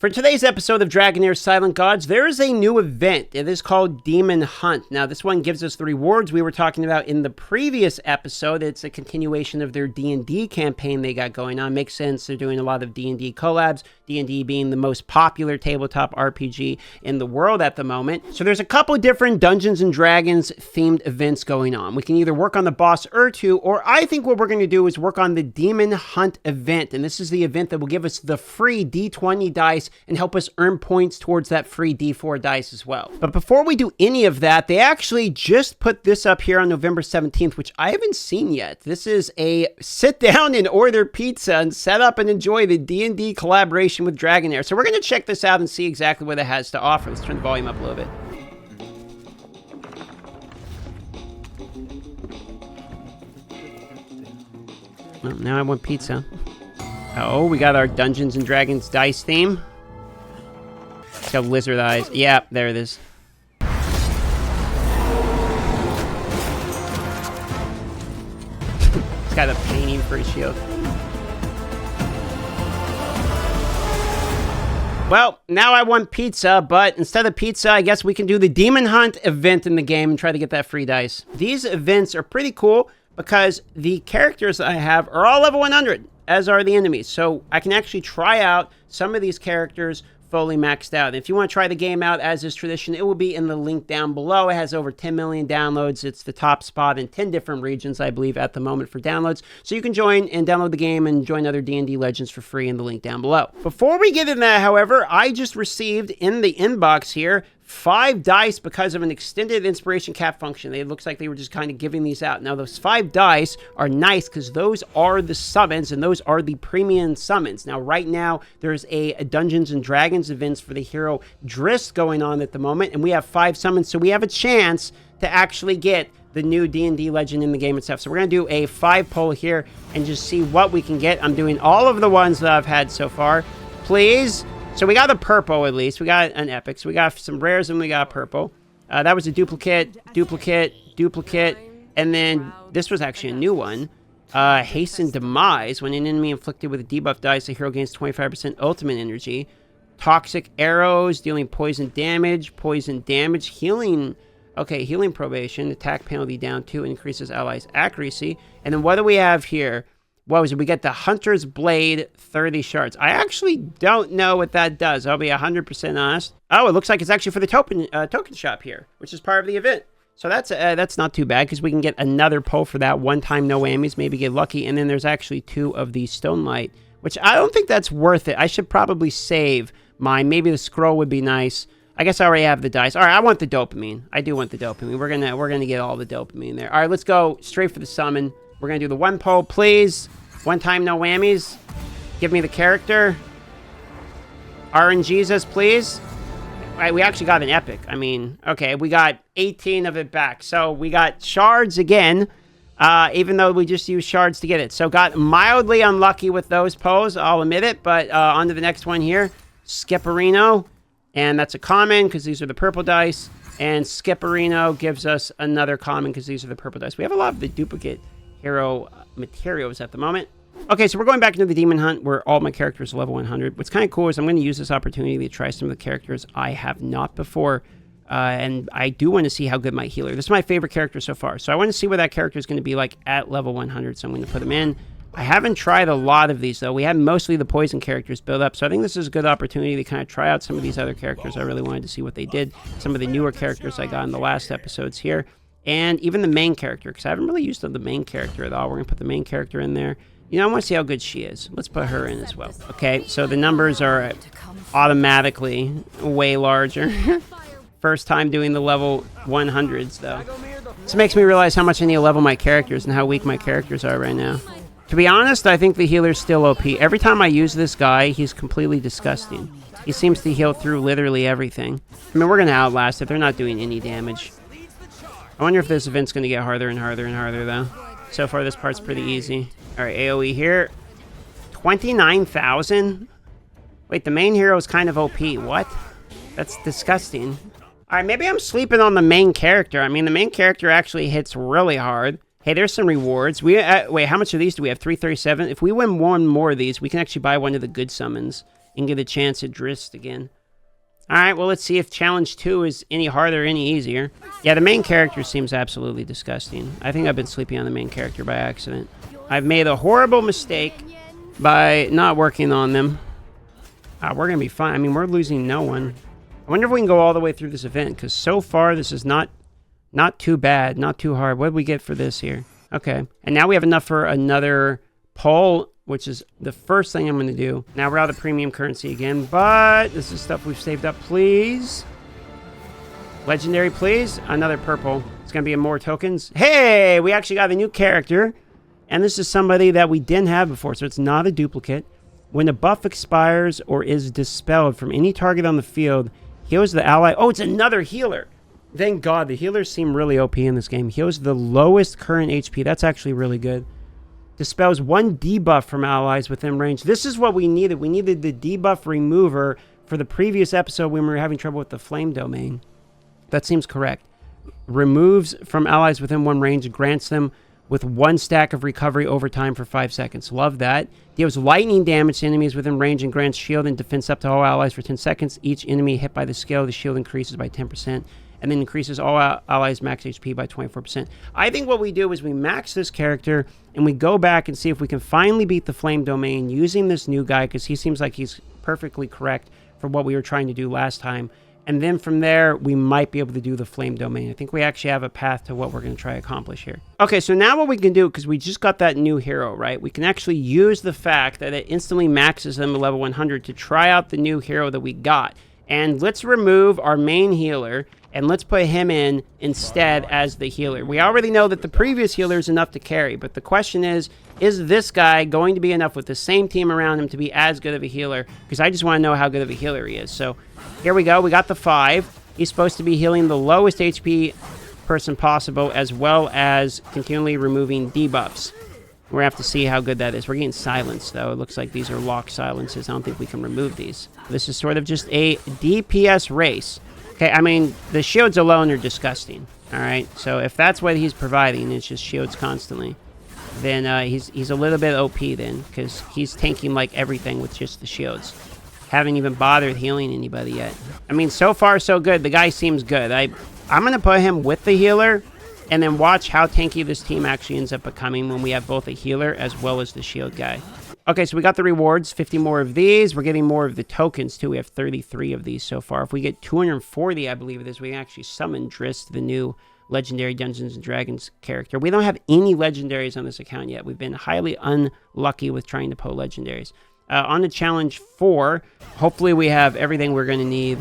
For today's episode of Dragonheir Silent Gods, there is a new event. It is called Demon Hunt. Now, this one gives us the rewards we were talking about in the previous episode. It's a continuation of their D&D campaign they got going on. Makes sense. They're doing a lot of D&D collabs, D&D being the most popular tabletop RPG in the world at the moment. So there's a couple different Dungeons & Dragons themed events going on. We can either work on the boss Urtu, or I think what we're going to do is work on the Demon Hunt event. And this is the event that will give us the free D20 dice and help us earn points towards that free D4 dice as well. But before we do any of that, they actually just put this up here on November 17th, which I haven't seen yet. This is a sit down and order pizza and set up and enjoy the D&D collaboration with Dragonheir. So we're going to check this out and see exactly what it has to offer. Let's turn the volume up a little bit. Well, now I want pizza. Oh, we got our Dungeons & Dragons dice theme. It's got lizard eyes. Yeah, there it is. It's got a painting for his shield. Well, now I want pizza, but instead of pizza, I guess we can do the Demon Hunt event in the game and try to get that free dice. These events are pretty cool because the characters I have are all level 100, as are the enemies. So I can actually try out some of these characters fully maxed out. And if you want to try the game out, as is tradition, it will be in the link down below. It has over 10 million downloads. It's the top spot in 10 different regions, I believe, at the moment for downloads. So you can join and download the game and join other D&D legends for free in the link down below. Before we get into that, however, I just received in the inbox here 5 dice because of an extended inspiration cap function. It looks like they were just kind of giving these out. Now, those 5 dice are nice because those are the summons and those are the premium summons. Now, right now, there's a Dungeons & Dragons events for the hero Drist going on at the moment, and we have 5 summons, so we have a chance to actually get the new D&D legend in the game itself. So we're going to do a 5 poll here and just see what we can get. I'm doing all of the ones that I've had so far. Please. So we got a purple at least. We got an epic. So we got some rares and we got purple. That was a duplicate, and then this was actually a new one. Hasten Demise. When an enemy inflicted with a debuff dice, the hero gains 25% ultimate energy. Toxic arrows, dealing poison damage, healing. Okay, healing probation, attack penalty down 2, increases allies' accuracy. And then what do we have here? What was it? We get the Hunter's Blade, 30 shards. I actually don't know what that does. I'll be 100% honest. Oh, it looks like it's actually for the token shop here, which is part of the event. So that's not too bad because we can get another pull for that. One time, no whammies, maybe get lucky. And then there's actually 2 of the Stone Light, which I don't think that's worth it. I should probably save mine. Maybe the scroll would be nice. I guess I already have the dice. All right, I want the dopamine. I do want the dopamine. We're gonna get all the dopamine there. All right, let's go straight for the summon. We're going to do the 1 poll, please. One time, no whammies. Give me the character. RNGesus, please. All right, we actually got an epic. I mean, okay, we got 18 of it back. So we got shards again, even though we just used shards to get it. So got mildly unlucky with those polls, I'll admit it. But on to the next one here. Skipperino. And that's a common because these are the purple dice. And Skipperino gives us another common because these are the purple dice. We have a lot of the duplicate hero materials at the moment. Okay, so we're going back into the Demon Hunt where all my characters are level 100. What's kind of cool is I'm going to use this opportunity to try some of the characters I have not before. And I do want to see how good my healer. This is my favorite character so far. So I want to see what that character is going to be like at level 100. So I'm going to put them in. I haven't tried a lot of these, though. We had mostly the poison characters build up. So I think this is a good opportunity to kind of try out some of these other characters. I really wanted to see what they did. Some of the newer characters I got in the last episodes here. And even the main character, because I haven't really used the main character at all. We're going to put the main character in there. You know, I want to see how good she is. Let's put her in as well. Okay, so the numbers are automatically way larger. First time doing the level 100s, though. This makes me realize how much I need to level my characters and how weak my characters are right now. To be honest, I think the healer's still OP. Every time I use this guy, he's completely disgusting. He seems to heal through literally everything. I mean, we're going to outlast it. They're not doing any damage. I wonder if this event's going to get harder and harder and harder, though. So far, this part's pretty easy. All right, AoE here. 29,000? Wait, the main hero is kind of OP. What? That's disgusting. All right, maybe I'm sleeping on the main character. I mean, the main character actually hits really hard. Hey, there's some rewards. Wait, how much of these do we have? 337? If we win one more of these, we can actually buy one of the good summons. and get a chance at Drist again. All right, well, let's see if Challenge 2 is any harder or any easier. Yeah, the main character seems absolutely disgusting. I think I've been sleeping on the main character by accident. I've made a horrible mistake by not working on them. We're going to be fine. I mean, we're losing no one. I wonder if we can go all the way through this event, because so far this is not too bad, not too hard. What did we get for this here? Okay, and now we have enough for another poll, which is the first thing I'm going to do. Now we're out of premium currency again, but this is stuff we've saved up. Please. Legendary, please. Another purple. It's going to be more tokens. Hey, we actually got a new character, and this is somebody that we didn't have before, so it's not a duplicate. When a buff expires or is dispelled from any target on the field, heals the ally. Oh, it's another healer. Thank God, the healers seem really OP in this game. Heals the lowest current HP. That's actually really good. Dispels 1 debuff from allies within range. This is what we needed. We needed the debuff remover for the previous episode when we were having trouble with the flame domain. That seems correct. Removes from allies within 1 range, grants them with 1 stack of recovery over time for 5 seconds. Love that. Deals lightning damage to enemies within range and grants shield and defense up to all allies for 10 seconds. Each enemy hit by the skill, the shield increases by 10%. And then increases all allies' max HP by 24%. I think what we do is we max this character, and we go back and see if we can finally beat the Flame Domain using this new guy, because he seems like he's perfectly correct for what we were trying to do last time. And then from there, we might be able to do the Flame Domain. I think we actually have a path to what we're going to try to accomplish here. Okay, so now what we can do, because we just got that new hero, right? We can actually use the fact that it instantly maxes them at level 100 to try out the new hero that we got. And let's remove our main healer, and let's put him in instead as the healer. We already know that the previous healer is enough to carry, but the question is this guy going to be enough with the same team around him to be as good of a healer? Because I just want to know how good of a healer he is. So here we go. We got the 5. He's supposed to be healing the lowest HP person possible, as well as continually removing debuffs. We're going to have to see how good that is. We're getting silenced, though. It looks like these are locked silences. I don't think we can remove these. This is sort of just a DPS race. Okay, I mean, the shields alone are disgusting, all right? So if that's what he's providing, it's just shields constantly, then he's a little bit OP then, because he's tanking, like, everything with just the shields. Haven't even bothered healing anybody yet. I mean, so far, so good. The guy seems good. I'm going to put him with the healer, and then watch how tanky this team actually ends up becoming when we have both a healer as well as the shield guy. Okay, so we got the rewards, 50 more of these. We're getting more of the tokens, too. We have 33 of these so far. If we get 240, I believe it is, we can actually summon Drist, the new legendary Dungeons & Dragons character. We don't have any legendaries on this account yet. We've been highly unlucky with trying to pull legendaries. On to Challenge 4, hopefully we have everything we're going to need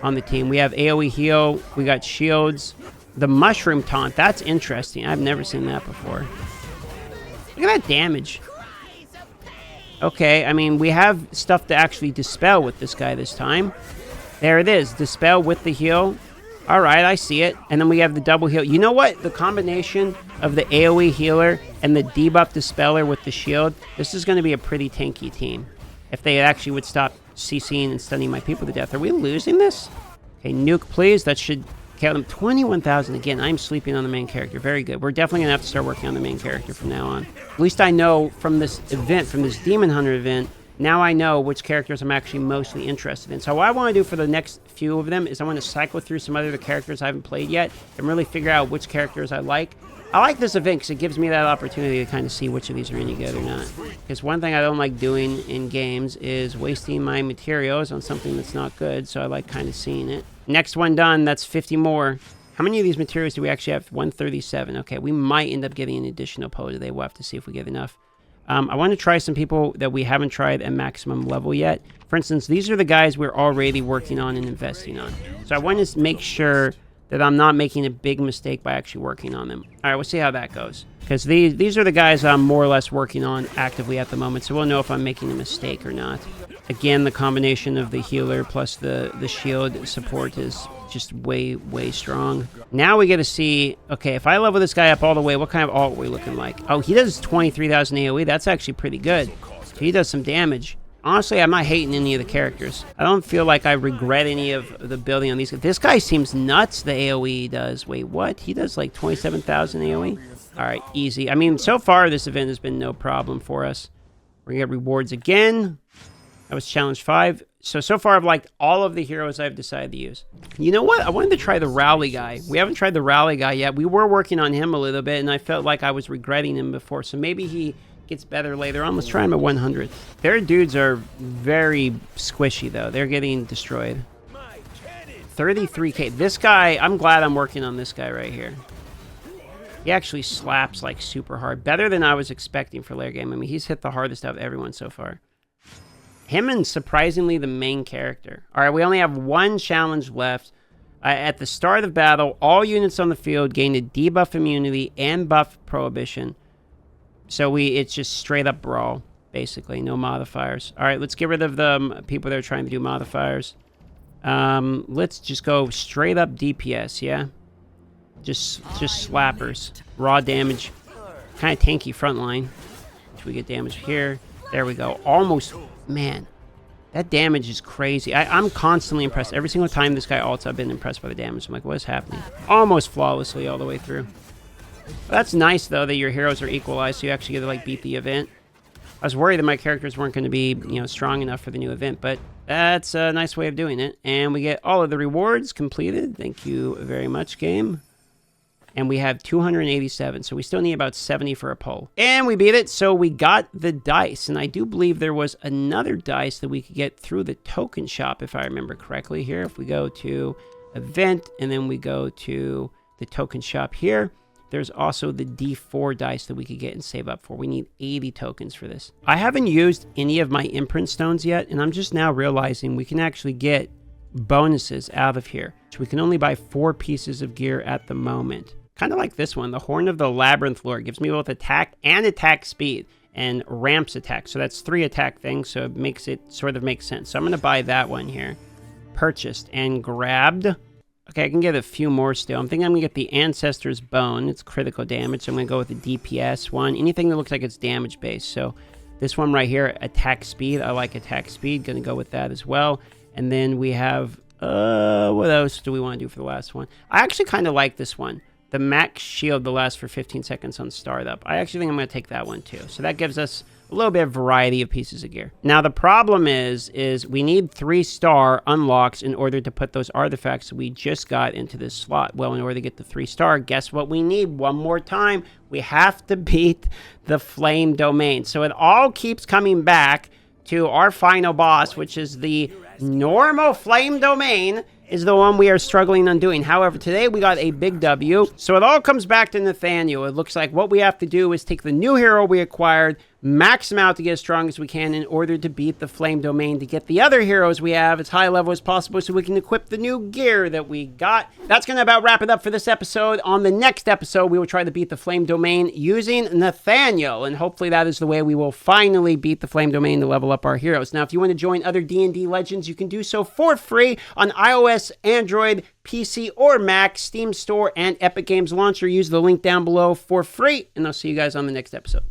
on the team. We have AoE heal. We got shields. The mushroom taunt, that's interesting. I've never seen that before. Look at that damage. Okay, I mean, we have stuff to actually dispel with this guy this time. There it is, dispel with the heal. All right, I see it. And then we have the double heal. You know what? The combination of the AoE healer and the debuff dispeller with the shield, this is going to be a pretty tanky team. If they actually would stop CCing and stunning my people to death. Are we losing this? Okay, nuke, please. That should count them. 21,000 again. I'm sleeping on the main character. Very good. We're definitely going to have to start working on the main character from now on. At least I know from this event, from this Demon Hunter event, now I know which characters I'm actually mostly interested in. So what I want to do for the next few of them is I want to cycle through some other characters I haven't played yet and really figure out which characters I like. I like this event because it gives me that opportunity to kind of see which of these are any good or not. Because one thing I don't like doing in games is wasting my materials on something that's not good, so I like kind of seeing it. Next one done, that's 50 more. How many of these materials do we actually have? 137. Okay, we might end up getting an additional pole today. We'll have to see if we get enough. I want to try some people that we haven't tried at maximum level yet. For instance, these are the guys we're already working on and investing on. So I want to make sure that I'm not making a big mistake by actually working on them. All right, we'll see how that goes. Because these are the guys I'm more or less working on actively at the moment, so we'll know if I'm making a mistake or not. Again, the combination of the healer plus the shield support is just way, way strong. Now we get to see, okay, if I level this guy up all the way, what kind of ult are we looking like? Oh, he does 23,000 AoE. That's actually pretty good. So he does some damage. Honestly, I'm not hating any of the characters. I don't feel like I regret any of the building on these. This guy seems nuts, the AoE he does. Wait, what? He does like 27,000 AoE? All right, easy. I mean, so far this event has been no problem for us. We're going to get rewards again. That was Challenge 5. So far I've liked all of the heroes I've decided to use. You know what? I wanted to try the rally guy. We haven't tried the rally guy yet. We were working on him a little bit, and I felt like I was regretting him before. So maybe he gets better later on. Let's try him at 100. Their dudes are very squishy, though. They're getting destroyed. 33k. This guy, I'm glad I'm working on this guy right here. He actually slaps like super hard. Better than I was expecting for later game. I mean, he's hit the hardest out of everyone so far. Him and surprisingly the main character. All right, we only have one challenge left. At the start of battle, all units on the field gain a debuff immunity and buff prohibition. So it's just straight up brawl, basically. No modifiers. All right, let's get rid of the people that are trying to do modifiers. Let's just go straight up DPS, yeah? Just slappers. Raw damage. Kind of tanky front line. We get damage here. There we go. Almost... Man, that damage is crazy. I'm constantly impressed. Every single time this guy ults, I've been impressed by the damage. I'm like, what is happening? Almost flawlessly all the way through. That's nice, though, that your heroes are equalized, so you actually get to, like, beat the event. I was worried that my characters weren't going to be, you know, strong enough for the new event, but that's a nice way of doing it. And we get all of the rewards completed. Thank you very much, game. And we have 287, so we still need about 70 for a poll. And we beat it, so we got the dice. And I do believe there was another dice that we could get through the token shop, if I remember correctly here. If we go to event, and then we go to the token shop here, there's also the D4 dice that we could get and save up for. We need 80 tokens for this. I haven't used any of my imprint stones yet, and I'm just now realizing we can actually get bonuses out of here. So we can only buy 4 pieces of gear at the moment. Kind of like this one, the Horn of the Labyrinth Lord gives me both attack and attack speed and ramps attack. So that's 3 attack things, so it makes it sort of make sense. So I'm going to buy that one here. Purchased and grabbed. Okay, I can get a few more still. I'm thinking I'm going to get the Ancestor's Bone. It's critical damage, so I'm going to go with the DPS one. Anything that looks like it's damage based. So this one right here, attack speed. I like attack speed. Going to go with that as well. And then we have, what else do we want to do for the last one? I actually kind of like this one. The max shield that lasts for 15 seconds on startup. I actually think I'm going to take that one too. So that gives us a little bit of variety of pieces of gear. Now the problem is we need 3-star unlocks in order to put those artifacts we just got into this slot. Well, in order to get the 3-star, guess what we need one more time? We have to beat the Flame Domain. So it all keeps coming back to our final boss, which is the normal Flame Domain, is the one we are struggling on doing. However, today we got a big W. So it all comes back to Nathaniel. It looks like what we have to do is take the new hero we acquired, max him out to get as strong as we can in order to beat the Flame Domain, to get the other heroes we have as high level as possible so we can equip the new gear that we got. That's going to about wrap it up for this episode. On the next episode, we will try to beat the Flame Domain using Nathaniel, and hopefully that is the way we will finally beat the Flame Domain to level up our heroes. Now, if you want to join other D&D Legends, you can do so for free on iOS, Android, PC, or Mac, Steam Store, and Epic Games Launcher. Use the link down below for free, and I'll see you guys on the next episode.